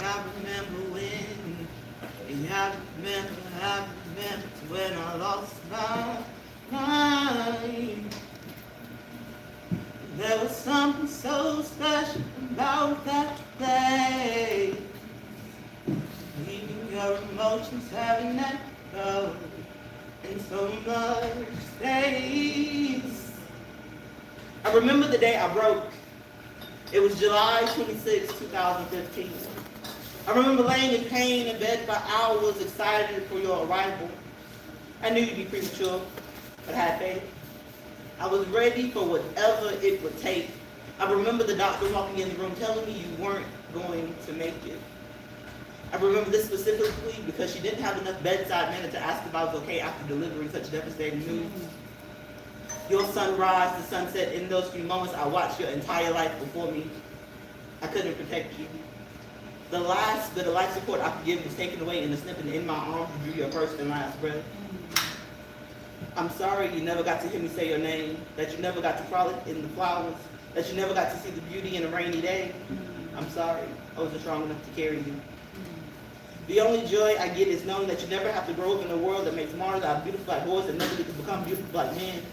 I remember when, I remember when I lost my mind. There was something so special about that place. Leaving your emotions having that go in so much space. I remember the day I broke. It was July 26, 2015. I remember laying in pain in bed for hours, excited for your arrival. I knew you'd be premature, but I had faith. I was ready for whatever it would take. I remember the doctor walking in the room telling me you weren't going to make it. I remember this specifically because she didn't have enough bedside manner to ask if I was okay after delivering such devastating news. Your sunrise to sunset, in those few moments I watched your entire life before me. I couldn't protect you. The last bit of life support I could give was taken away in the snipping in my arms you drew your first and last breath. I'm sorry you never got to hear me say your name, that you never got to frolic in the flowers, that you never got to see the beauty in a rainy day. I'm sorry I wasn't strong enough to carry you. The only joy I get is knowing that you never have to grow up in a world that makes martyrs out of beautiful black boys that never get to become beautiful black men,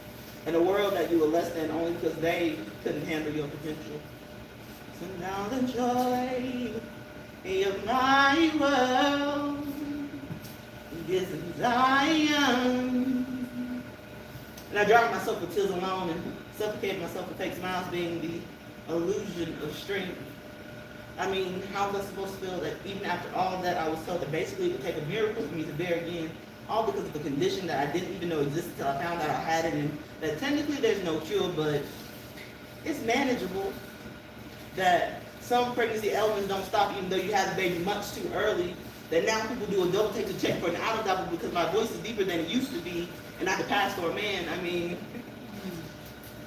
in a world that you were less than only because they couldn't handle your potential. So now the joy of my world is in Zion. And I drowned myself with tears alone and suffocated myself with fake smiles being the illusion of strength. I mean, how was I supposed to feel that even after all that I was told that basically it would take a miracle for me to bear again, all because of a condition that I didn't even know existed until I found out I had it, and that technically there's no cure, but it's manageable, that some pregnancy elements don't stop even though you had the baby much too early, that now people do a double take to check for an out of double because my voice is deeper than it used to be, and I could pass for a man. I mean,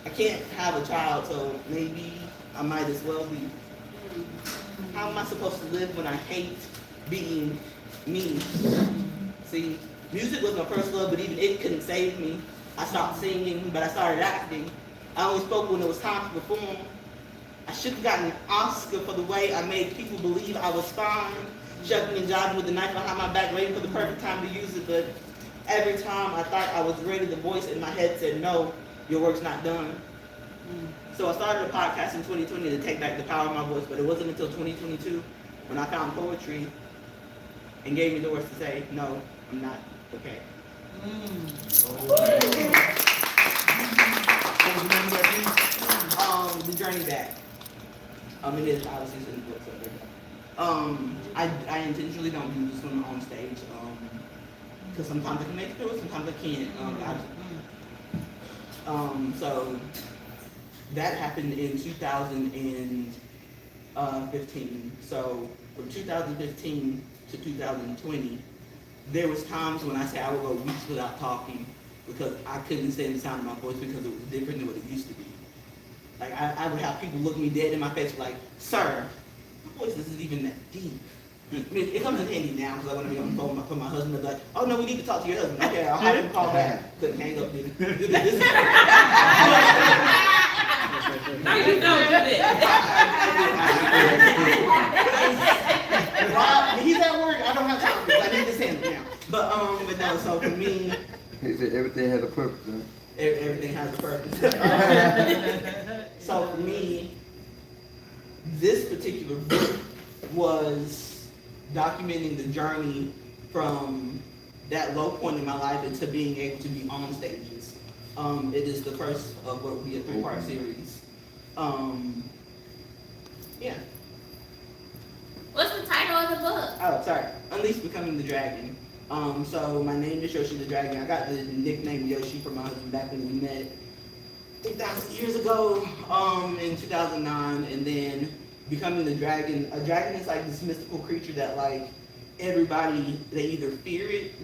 I can't have a child, so maybe I might as well be. How am I supposed to live when I hate being me? See, music was my first love, but even it couldn't save me. I stopped singing, but I started acting. I only spoke when it was time to perform. I should have gotten an Oscar for the way I made people believe I was fine, shucking and jiving with the knife behind my back, waiting for the perfect time to use it, but every time I thought I was ready, the voice in my head said, no, your work's not done. So I started a podcast in 2020 to take back the power of my voice, but it wasn't until 2022 when I found poetry and gave me the words to say, no, I'm not okay. The Journey Back. It is obviously in the books up there. I intentionally don't do this one on stage because sometimes I can make it through, sometimes I can't. So that happened in 2015. So from 2015 to 2020, there was times when I say I would go weeks without talking because I couldn't stand the sound of my voice because it was different than what it used to be. Like I would have people look me dead in my face like, sir, my voice isn't even that deep. I mean, it comes in handy now because I want to be on the phone for my husband to be like, oh no, we need to talk to your husband. Okay, I'll have him call back. Couldn't hang up, did he? No, you don't do that. He's at work. I don't have time for this. I need this handled now. But no. So for me, he said everything has a purpose. Huh? Everything has a purpose. So for me, this particular book was documenting the journey from that low point in my life into being able to be on stages. It is the first of what will be a 3-part series. Yeah. What's the title of the book? Oh, sorry. Unleash Becoming the Dragon. So my name is Yoshi the Dragon. I got the nickname Yoshi from my husband back when we met. I think that was years ago, in 2009, and then becoming the dragon. A dragon is like this mystical creature that like everybody, they either fear it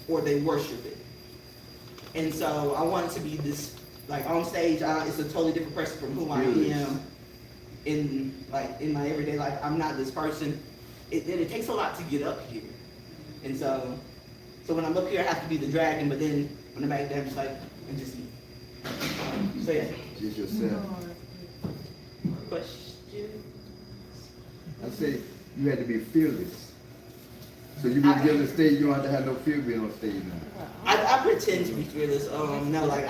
or they worship it. And so I wanted to be this, like on stage, it's a totally different person from who I am in my everyday life. I'm not this person. It takes a lot to get up here. And so when I'm up here, I have to be the dragon, but then when I'm back there, I'm just like, I'm just me. So yeah. Just yourself. Questions? I say, you had to be fearless. So you can get on the stage, you don't have to have no fear being on stage now. I pretend to be fearless. No, like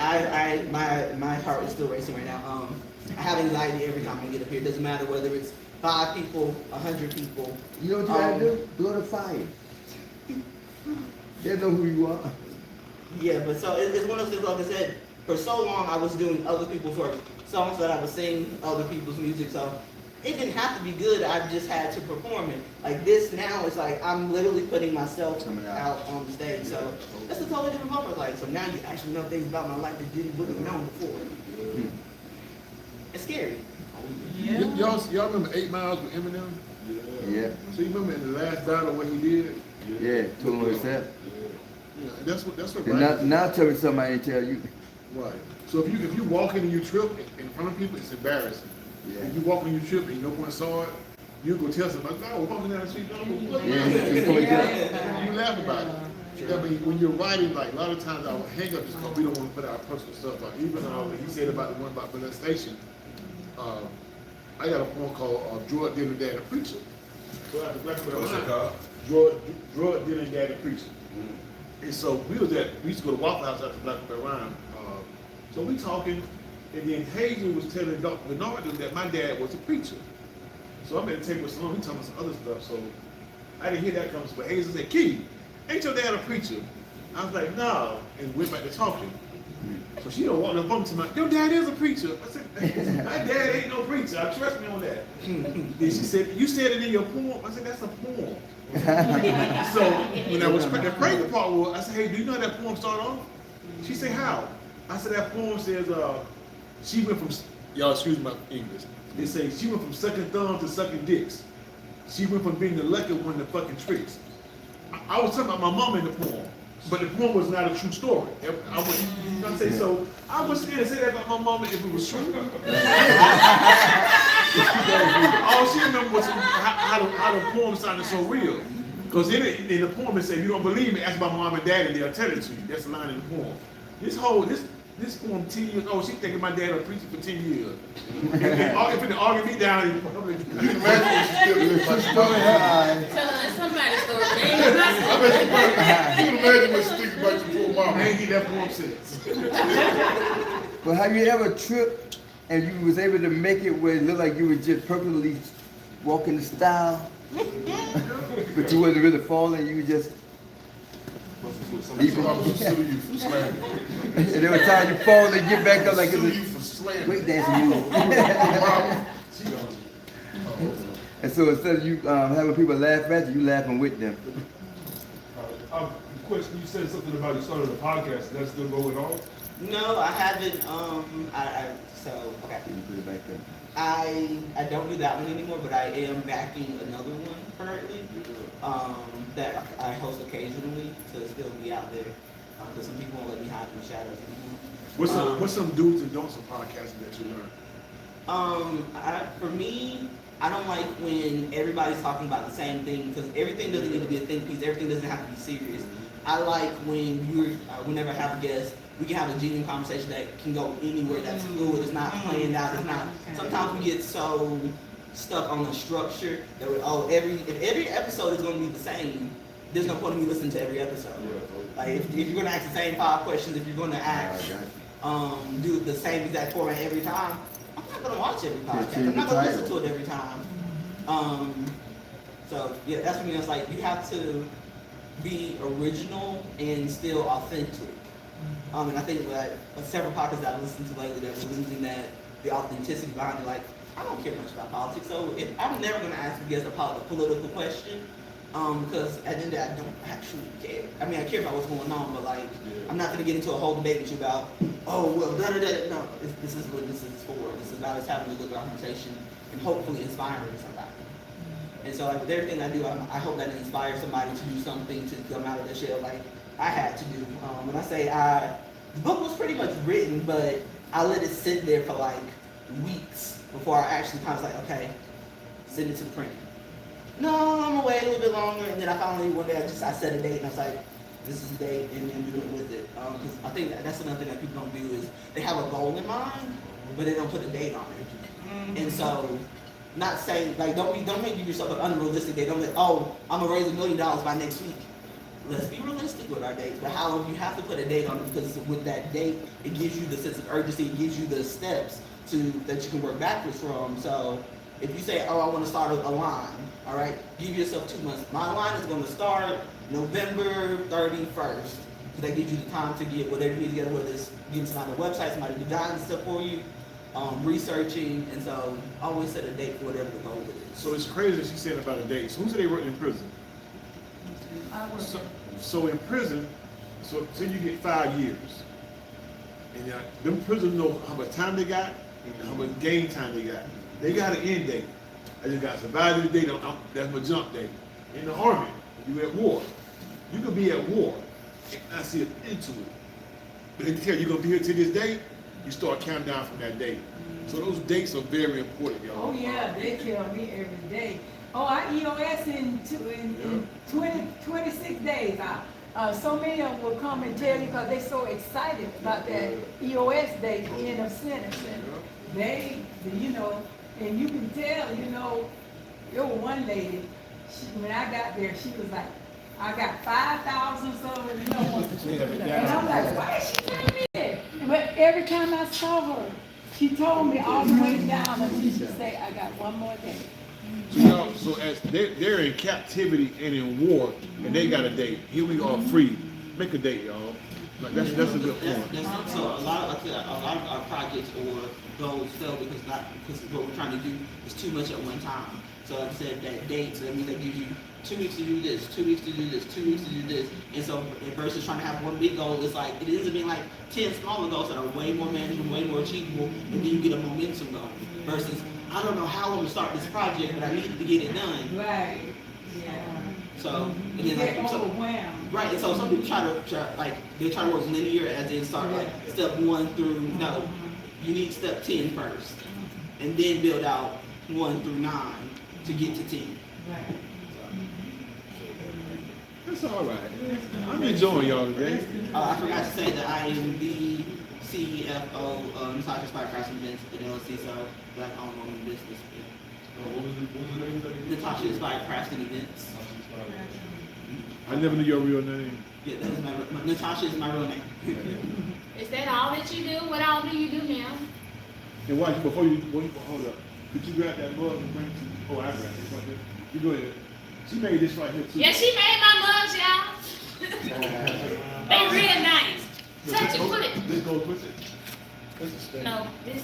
my heart is still racing right now. I have anxiety every time I get up here. It doesn't matter whether it's 5 people, 100 people. You know what you gotta do? Blow the fire. They know who you are. Yeah, but so it's one of those things, like I said, for so long I was doing other people's work. Songs that I was singing, other people's music, so it didn't have to be good, I just had to perform it. Like this now, it's like I'm literally putting myself out on the stage, so that's a totally different moment. Like, so now you actually know things about my life that you wouldn't have known before. It's scary. Yeah. Y'all remember 8 Miles with Eminem? Yeah. So you remember in the last battle what he did? Yeah, told him himself. Yeah, that's what And now tell me something I ain't tell you. Right. So if you walk in and you trip in front of people, it's embarrassing. Yeah. If you walk in and you trip and no one saw it, you go tell somebody, "No, we're walking down the street, no, you laugh about it. I mean, when you're writing, like a lot of times our hang up is because we don't want to put our personal stuff out. Even he said about the one about molestation. I got a poem called "Drug Dealer Dad and Preacher." So after Black What's it called? Drug Dealer Dad and Preacher. And so we used to go to Waffle House after Black Bear Rhyme. So we talking, and then Hazel was telling Dr. Bernard that my dad was a preacher. So I'm at the table with someone, he telling me some other stuff. So I didn't hear that coming, but Hazel said, "Key, ain't your dad a preacher?" I was like, "No," and went back to talking. So she don't walk up on me to my, "Your dad is a preacher." I said, "My dad ain't no preacher. I trust me on that." Then she said, "You said it in your poem." I said, "That's a poem." So when I was the crazy part was, I said, "Hey, do you know how that poem started off?" She said, "How?" I said, "That poem says she went from, y'all excuse my English. They say she went from sucking thumbs to sucking dicks. She went from being the lucky one to fucking tricks." I was talking about my mom in the poem, but the poem was not a true story. I was, you know what I'm saying? So I was scared to say that about my mom if it was true. All she remembered was how the poem sounded so real. Because in the poem it said, "You don't believe me, ask my mom and dad and they'll tell it to you." That's the line in the poem. This poem 10 years old, she thinking my dad was preaching for 10 years. And argue me down. You can imagine She's still in her eyes. Tell us somebody's story. I bet you can imagine what she thinks about your poor mom. I ain't get that poem since. But have you ever tripped and you was able to make it where it looked like you were just perfectly walking the style, but you wasn't really falling, you were just Even I'm consider you for slamming. and every time you fall they get back up like it's Sue you a for slamming. great dancing move. And so instead of you having people laugh at you, you laughing with them. Question, you said something about you started a podcast. Is that still going on? No, I haven't. Okay. You put it back there. I don't do that one anymore, but I am backing another one currently. That I host occasionally to still be out there. Because some people won't let me hide in the shadows anymore. What's some do's and don'ts of podcasting that you learned? For me, I don't like when everybody's talking about the same thing because everything doesn't need to be a think piece. Everything doesn't have to be serious. I like when whenever I have a guest, we can have a genuine conversation that can go anywhere. That's fluid. It's not planned out. It's not. Sometimes we get so stuck on the structure that if every episode is going to be the same, there's no point in me listening to every episode. Like if you're going to ask the same 5 questions, if you're going to do the same exact format every time, I'm not going to watch every podcast. I'm not going to listen to it every time. So yeah, that's what I mean. It's like you have to be original and still authentic. And I think that several podcasts that I listened to lately that were losing the authenticity behind it. Like I don't care much about politics, so I'm never going to ask you guys a political question. Because at the end of the day, I don't actually care. I mean, I care about what's going on, but like, I'm not going to get into a whole debate with you about, oh, well, da-da-da. No, this is what this is for. This is about us having a good conversation and hopefully inspiring somebody. And so, like, with everything I do, I hope that it inspires somebody to do something to come out of their shell like I had to do. When I say the book was pretty much written, but I let it sit there for like weeks before I actually kind of was like, okay, send it to the printer. No, I'm gonna wait a little bit longer, and then I finally one day I set a date, and I was like, "This is the date," and then do it with it. Because I think that's another thing that people don't do is they have a goal in mind, but they don't put a date on it. And so not say like don't give yourself an unrealistic date. Don't like, oh, I'm gonna raise $1 million by next week. Let's be realistic with our dates. But however, you have to put a date on it because with that date, it gives you the sense of urgency. It gives you the steps that you can work backwards from. So if you say, oh, I want to start a line, all right, give yourself 2 months. My line is going to start November 31st. So that gives you the time to get whatever you need to get, whether it's getting somebody on the website, somebody designing stuff for you, researching, and so always set a date for whatever the goal is. So it's crazy that she said about a date. So who said they worked in prison? So in prison, so say you get 5 years, and them prisoners know how much time they got and how much game time they got. They got an end date. I just got survived the day. That's my jump date. In the army, you at war. You could be at war and not see it into it. But they tell you you're gonna be here to this day, you start counting down from that date. So those dates are very important, y'all. Oh yeah, they tell me every day. Oh, I EOS in 26 days. So many of them will come and tell you because they're so excited about that EOS date, the end of sentence. And they, you know, and you can tell, you know, there was one lady, when I got there, she was like, I got 5,000 something, you know. And I'm like, why is she telling me that? But every time I saw her, she told me all the way down until she say, I got one more day. So as they're in captivity and in war, and they got a date. Here we are free. Make a date, y'all. Like that's a good point. So a lot of our projects or goals fail because what we're trying to do is too much at one time. So like I said, that dates, that means they give you 2 weeks to do this, 2 weeks to do this, 2 weeks to do this. And so versus trying to have one big goal, it's like it ends up being like 10 smaller goals that are way more manageable, way more achievable, and then you get a momentum going. Versus I don't know how I'm gonna start this project, but I need to get it done. Right. Yeah. So and You then get like overwhelmed. right, and so some people try to work linear as they start like step 1 through no. You need step 10 first. And then build out 1 through 9 to get to 10. Right. That's all right. I'm enjoying y'all today. I forgot to say that I am the CFO of Natasha Inspired Craftsman Events LLC, so Black owned woman business. What was the name of that? Natasha Inspired Craftsman Events. I never knew your real name. Yeah, that is my Natasha is my real name. Is that all that you do? What all do you do now? And watch before you hold up. Could you grab that mug and bring it to me? Oh, I grabbed it. It's right here. You go ahead. She made this right here too. Yeah, she made my mugs, y'all. They real nice. Touch it, put it. This goes with it. That's a stand. No, this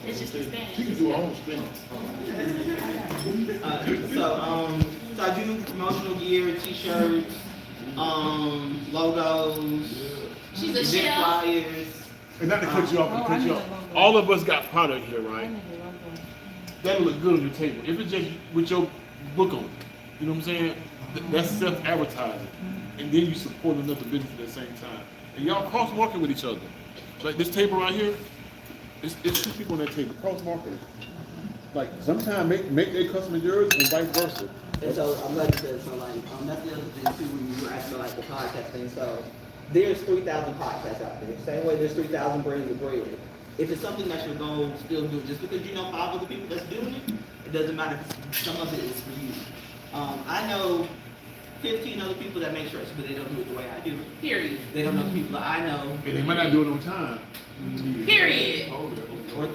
is just a She stand. can do her own spin. So I do promotional gear, t-shirts, logos, She's a event chef. flyers. And not to cut you off, I need a logo. all of us got product here, right? That'll look good on your table. If it's just with your book on it, you know what I'm saying? That's self-advertising. And then you support another business at the same time. And y'all cross-market with each other. Like this table right here, it's 2 people on that table, cross-marketing. Like sometimes make their customer yours and vice versa. And so I'm glad you said so. Like that's the other thing too when you were asking like the podcast thing. So there's 3,000 podcasts out there. Same way there's 3,000 brands of bread. If it's something that's your goal, still do it. Just because you know 5 other people that's doing it, it doesn't matter. Some of it is for you. I know 15 other people that make shirts, but they don't do it the way I do. Period. They don't know the people that I know. And they might not do it on time. Period.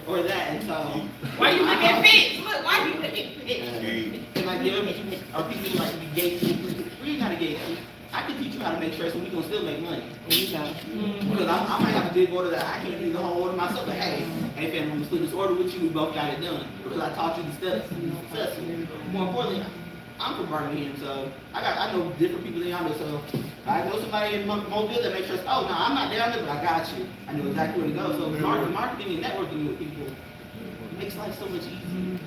Or that, and so. Why you look at fish? Look, why you look at fish? And like the other people are people who like to be gatekeepers. We ain't got a gatekeeper. I can teach you how to make shirts and we can still make money. Because I might have a big order that I can't do the whole order myself, but hey fam, I'm gonna split this order with you, we both got it done. Because I taught you the steps. More importantly, I'm from Birmingham, so I know different people than y'all know, so I know somebody in Mobile that makes sure, oh no, I'm not down there, but I got you. I know exactly where to go. So marketing and networking with people makes life so much easier.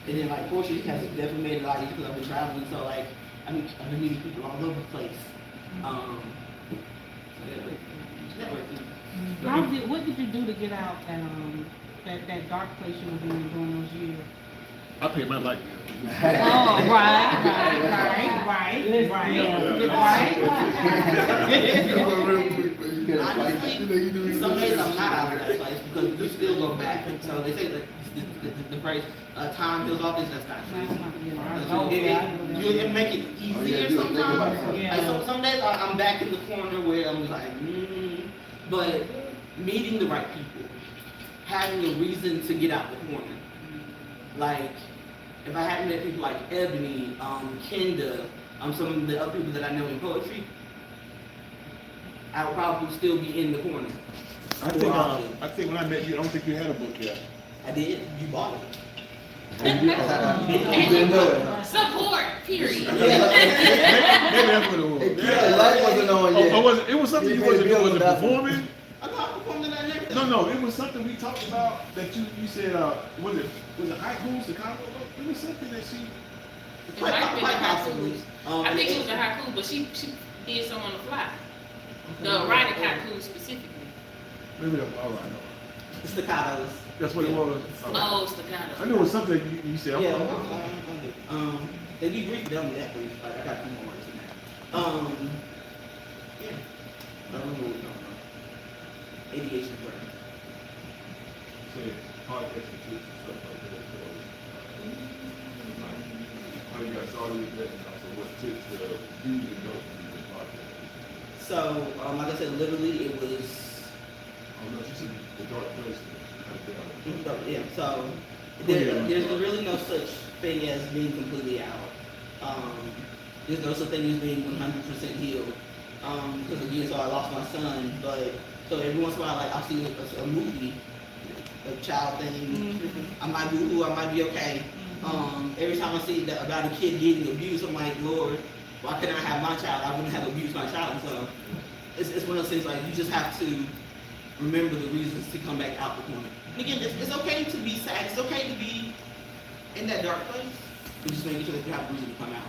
And then like Portia has definitely made it a lot easier because I've been traveling, so like I've been meeting people all over the place. Networking. What did you do to get out that dark place you were in during those years? I paid my light bill. Oh, right. had a fight. Honestly, You know, you do some days I'm not out of that place because you still go back. So they say that the phrase time heals all things. That's not true. You make it easier sometimes. Yeah. Like, some days I'm back in the corner where I'm just like, but meeting the right people, having a reason to get out the corner. Like, if I hadn't met people like Ebony, Kenda, some of the other people that I know in poetry, I would probably still be in the corner. I think when I met you, I don't think you had a book yet. I did. You bought it. You didn't know it, huh? Support, period. Maybe that's what it was. Hey, the light wasn't on yet. Oh, was it? It was something you wasn't doing. Was it performing? I'm not performing that next No, it was something we talked about that you said. Was it haikus, Chicago? It was something that she. It might have been the possibly. haikus. I think it was a haiku, but she did some on the fly. The erotic haiku specifically. Maybe that's all right. The staccatos. That's what it was. Oh, staccato. I knew it was something you said. Yeah, they be brief, tell me that brief. Like, I got a few more words in there. Yeah. I don't know what we're talking about. Aviation brain. Say, podcast and tips and stuff like that. How you got started with that, and also what tips you and go through the podcast? So, like I said, literally it was. Oh no, she said the dark place. Yeah, so there's really no such thing as being completely out. There's no such thing as being 100% healed. Because again, so I lost my son, but so every once in a while, like I'll see a movie, a child thing. I might be ooh, I might be okay. Every time I see that about a kid getting abused, I'm like, Lord, why couldn't I have my child? I wouldn't have abused my child. So it's one of those things like you just have to remember the reasons to come back out the corner. And again, it's okay to be sad. It's okay to be in that dark place. But just making sure that you have a reason to come out.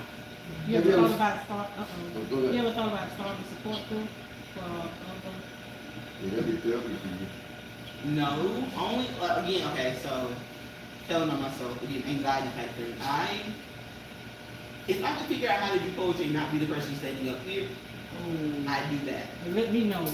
You ever thought about Go ahead. You ever thought about starting a support group for Yeah, that'd be therapy for you. No, only again. Okay, so telling on myself again, anxiety type thing. If I could figure out how to do poetry and not be the person standing up here, I do that. Let me know.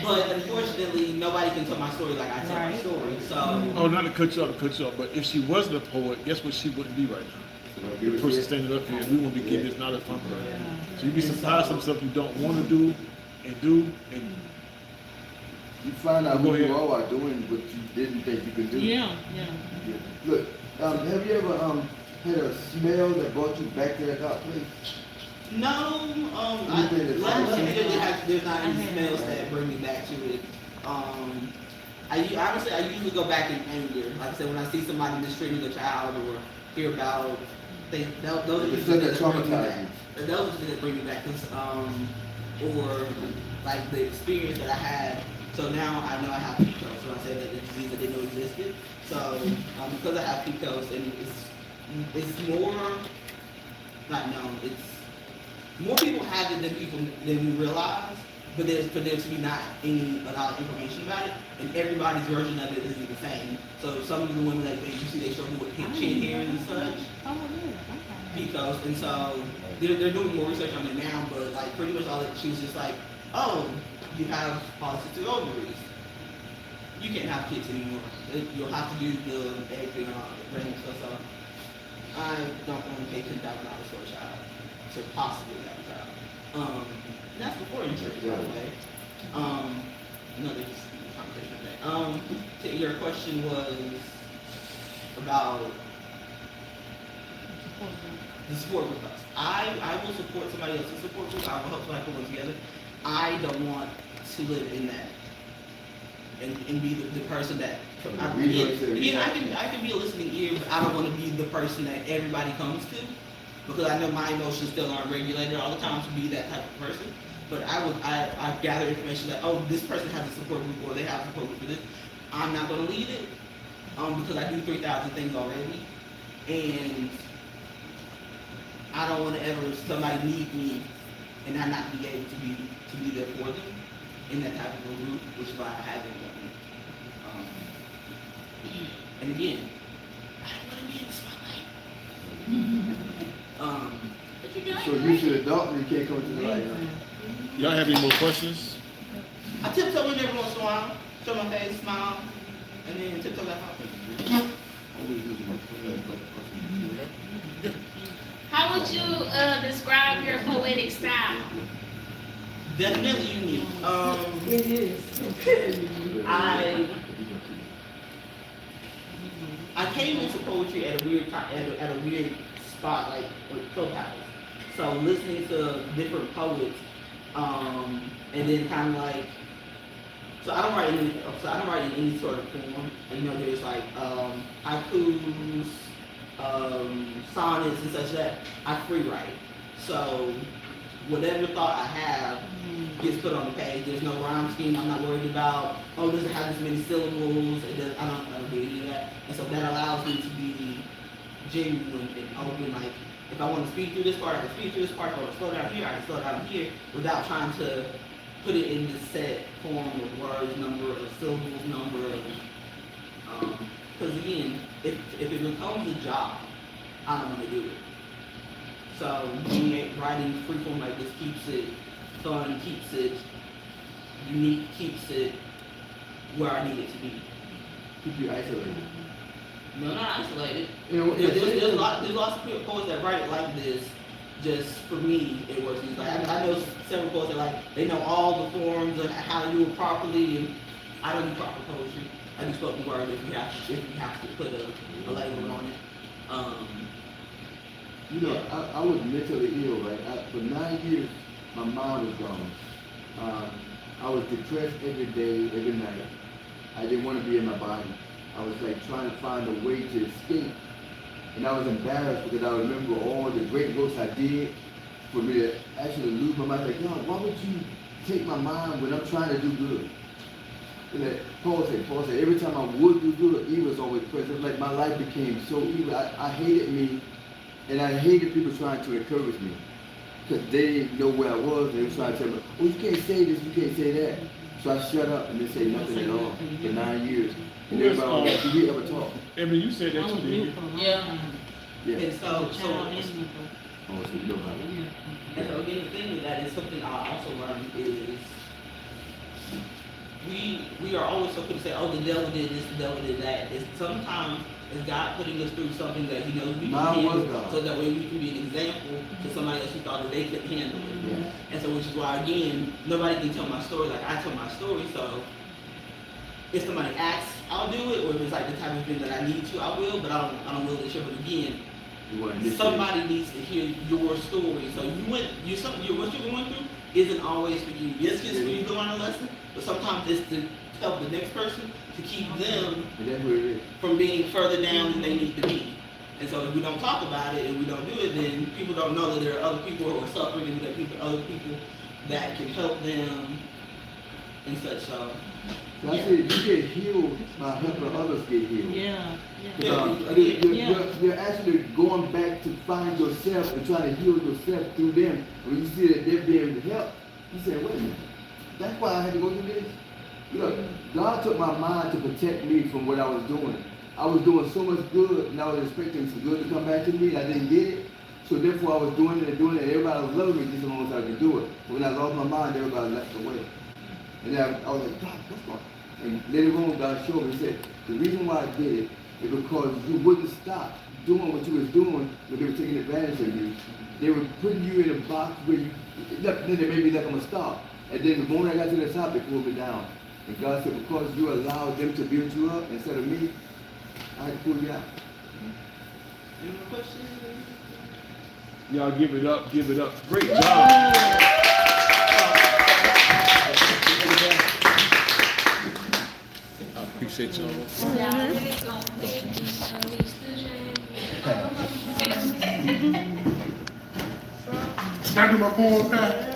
But unfortunately, nobody can tell my story like I tell my story. So Oh, not to cut you off, but if she wasn't a poet, guess what she wouldn't be right now? The person standing up here, we wouldn't be getting this not a fun right now. So you'd be surprised some stuff you don't want to do, and You find out Go who you ahead. are while doing what you didn't think you could do. Yeah. Yeah. Look, have you ever had a smell that brought you back to that dark place? no, there's not any smells that bring me back to it. Honestly, I usually go back in anger. Like I said, when I see somebody mistreating a child or hear about things, those are the It's things that that bring me back. traumatizing. Those are the things that bring me back. Or like the experience that I had. So now I know I have PCOS. So I said that the disease I didn't know existed. So because I have PCOS, and it's more not known. It's more people have it than we realize. But for there to be not a lot of information about it, and everybody's version of it isn't the same. So some of the women that you see they struggle with chin hair and such. Oh, yeah. PCOS, and so they're doing more research on it now, but like pretty much all that she was just like, oh, you have polycystic ovaries. You can't have kids anymore. You'll have to do the egg thing and all that random stuff. So I don't want to pay $10,000 for a child to possibly have a child. And that's before insurance, by the way. Another conversation today. So your question was about the support group. I will support somebody else's support group. I will help somebody put one together. I don't want to live in that and be the person that I can be a listening ear, but I don't want to be the person that everybody comes to because I know my emotions still aren't regulated all the time to be that type of person. But I gather information that this person has a support group or they have a support group for this. I'm not going to lead it because I do 3,000 things already, and I don't want to ever somebody need me and I not be able to be there for them in that type of a group, which is why I haven't done. And again, I don't want to be in the spotlight. But you So you should adopt and you can't come to the light. Huh? Y'all have any more questions? I tiptoe in every once in a while, show my face, smile, and then tiptoe back out. How would you describe your poetic style? Definitely unique. It is. I came into poetry at a weird time, at a weird spot, like with Clubhouse. So listening to different poets, and then kind of like, so I don't write in any sort of form. You know, there's like haikus, sonnets and such that I free write. So whatever thought I have gets put on the page. There's no rhyme scheme. I'm not worried about, oh, does it have this many syllables? I don't do any of that. And so that allows me to be genuine and open. Like, if I want to speak through this part, I can speak through this part. If I want to slow down here, I can slow down here without trying to put it in this set form of words, number of syllables, number of, because again, if it becomes a job, I don't want to do it. So writing freeform like this keeps it fun, keeps it unique, keeps it where I need it to be. Keep you isolated. No, not isolated. You know, There's lots of poets that write it like this. Just for me, it works. It's like I know several poets that like they know all the forms of how to do it properly, and I don't do proper poetry. I do spoken word if you have to put a label on it. You know, I was mentally ill, right? For 9 years, my mind was gone. I was depressed every day, every night. I didn't want to be in my body. I was like trying to find a way to escape. And I was embarrassed because I remember all the great works I did for me to actually lose my mind. Like, God, why would you take my mind when I'm trying to do good? And that Paul said, every time I would do good, evil was always present. It was like my life became so evil. I hated me. And I hated people trying to encourage me because they didn't know where I was. And they were trying to tell me, oh, you can't say this, you can't say that. So I shut up and didn't say nothing at all for 9 years. And everybody was like, did we ever talk? Emily, you said that too, didn't you? Yeah. Yeah. And so Oh, so you know how. and so again, the thing with that is something I also learned is we are always so quick to say, oh, the devil did this, the devil did that. It's sometimes it's God putting us through something that He knows we can handle, so that way we can be an example to somebody else who thought that they couldn't handle it. Yeah. And so, which is why again, nobody can tell my story like I tell my story. So, if somebody asks, I'll do it, or if it's like the type of thing that I need to, I will. But I don't really sure. But again, somebody needs to hear your story. So what you're going through isn't always for you. It's just for you to learn a lesson, but sometimes it's to help the next person to keep them from being further down than they need to be. And so if we don't talk about it and we don't do it, then people don't know that there are other people who are suffering and that other people that can help them and such. So I said, you get healed by helping others get healed. Yeah. You're actually going back to find yourself and trying to heal yourself through them. When you see that they're being helped, you say, wait a minute, that's why I had to go through this. Look, God took my mind to protect me from what I was doing. I was doing so much good, and I was expecting some good to come back to me, and I didn't get it. So therefore, I was doing it, and everybody was loving me just as long as I could do it. But when I lost my mind, everybody left away. And then I was like, God, what's going on? And later on, God showed me, He said, the reason why I did it is because you wouldn't stop doing what you was doing when they were taking advantage of you. They were putting you in a box where then they made me like I'm going to stop. And then the moment I got to the top, they pulled me down. And God said, because you allowed them to build you up instead of me, I had to pull you out. any more questions? Y'all give it up, give it up. Great job. I appreciate y'all. Can I do my poem back?